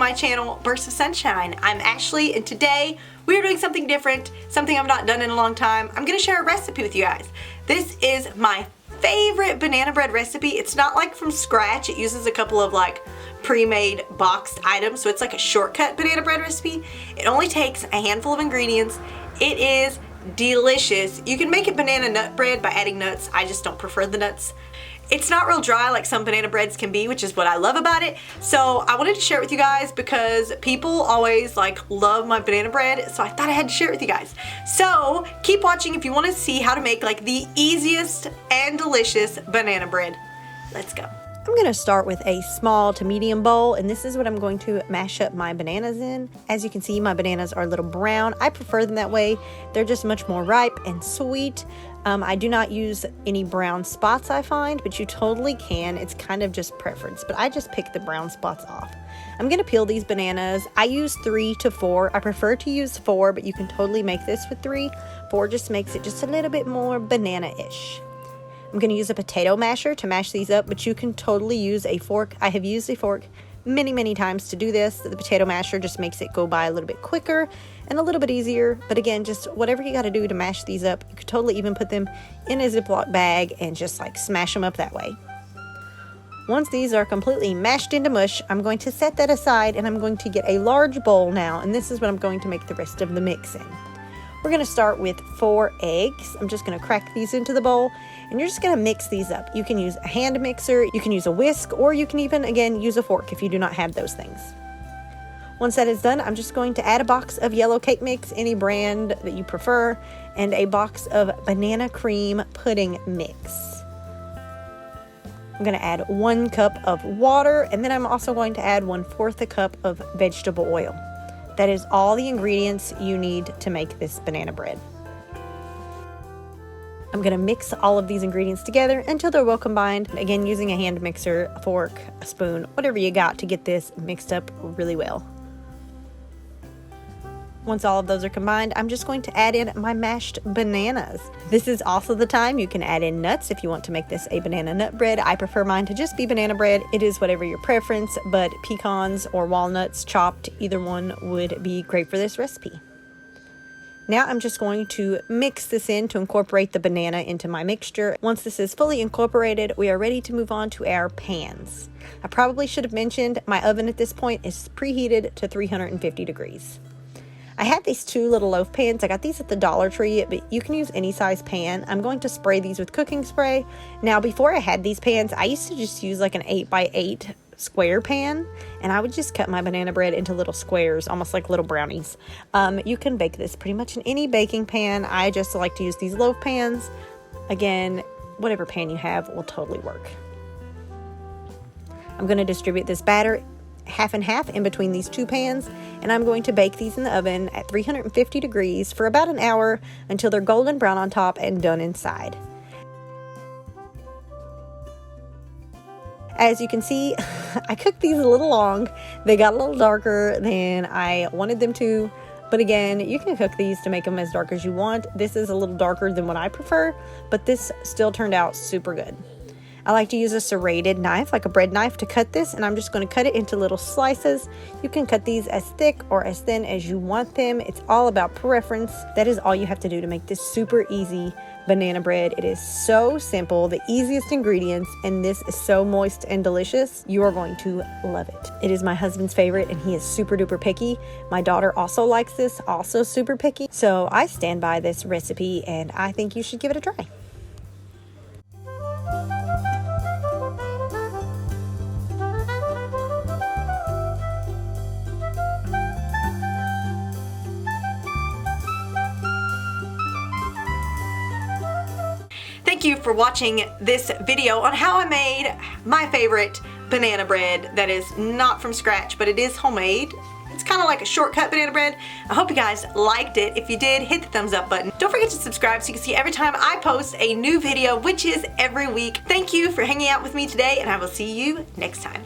my channel, Bursts of Sunshine. I'm Ashley, and today we are doing something different, something I've not done in a long time. I'm gonna share a recipe with you guys. This is my favorite banana bread recipe. It's not like from scratch. It uses a couple of like pre-made boxed items, so it's like a shortcut banana bread recipe. It only takes a handful of ingredients. It is delicious. You can make it banana nut bread by adding nuts. I just don't prefer the nuts. It's not real dry like some banana breads can be, which is what I love about it. So I wanted to share it with you guys because people always like love my banana bread, so I thought I had to share it with you guys. So keep watching if you want to see how to make like the easiest and delicious banana bread. Let's go. I'm going to start with a small to medium bowl, and this is what I'm going to mash up my bananas in. As you can see, my bananas are a little brown. I prefer them that way. They're just much more ripe and sweet. I do not use any brown spots, I find, but you totally can. It's kind of just preference, but I just pick the brown spots off. I'm going to peel these bananas. I use 3 to 4. I prefer to use 4, but you can totally make this with 3. 4 just makes it just a little bit more banana-ish. I'm going to use a potato masher to mash these up, but you can totally use a fork. I have used a fork many times to do this. The potato masher just makes it go by a little bit quicker and a little bit easier. But again, just whatever you got to do to mash these up. You could totally even put them in a Ziploc bag and just like smash them up that way. Once these are completely mashed into mush, I'm going to set that aside, and I'm going to get a large bowl now, and this is what I'm going to make the rest of the mix in. We're going to start with 4 eggs. I'm just going to crack these into the bowl, and you're just going to mix these up. You can use a hand mixer, you can use a whisk, or you can even, again, use a fork if you do not have those things. Once that is done, I'm just going to add a box of yellow cake mix, any brand that you prefer, and a box of banana cream pudding mix. I'm going to add 1 cup of water, and then I'm also going to add 1/4 a cup of vegetable oil. That is all the ingredients you need to make this banana bread. I'm going to mix all of these ingredients together until they're well combined. Again, using a hand mixer, a fork, a spoon, whatever you got to get this mixed up really well. Once all of those are combined, I'm just going to add in my mashed bananas. This is also the time you can add in nuts if you want to make this a banana nut bread. I prefer mine to just be banana bread. It is whatever your preference, but pecans or walnuts chopped, either one would be great for this recipe. Now I'm just going to mix this in to incorporate the banana into my mixture. Once this is fully incorporated, we are ready to move on to our pans. I probably should have mentioned my oven at this point is preheated to 350 degrees. I had these 2 little loaf pans. I got these at the Dollar Tree, but you can use any size pan. I'm going to spray these with cooking spray. Now, before I had these pans, I used to just use like an 8x8 square pan, and I would just cut my banana bread into little squares, almost like little brownies. You can bake this pretty much in any baking pan. I just like to use these loaf pans. Again, whatever pan you have will totally work. I'm going to distribute this batter half and half in between these 2 pans, and I'm going to bake these in the oven at 350 degrees for about an hour until they're golden brown on top and done inside. As you can see, I cooked these a little long. They got a little darker than I wanted them to, but again, you can cook these to make them as dark as you want. This is a little darker than what I prefer, but this still turned out super good. I like to use a serrated knife, like a bread knife, to cut this, and I'm just going to cut it into little slices. You can cut these as thick or as thin as you want them. It's all about preference. That is all you have to do to make this super easy banana bread. It is so simple, the easiest ingredients, and this is so moist and delicious. You are going to love it. It is my husband's favorite, and he is super duper picky. My daughter also likes this, also super picky. So I stand by this recipe, and I think you should give it a try. Thank you for watching this video on how I made my favorite banana bread that is not from scratch, but it is homemade. It's kind of like a shortcut banana bread. I hope you guys liked it. If you did, hit the thumbs up button. Don't forget to subscribe so you can see every time I post a new video, which is every week. Thank you for hanging out with me today, and I will see you next time.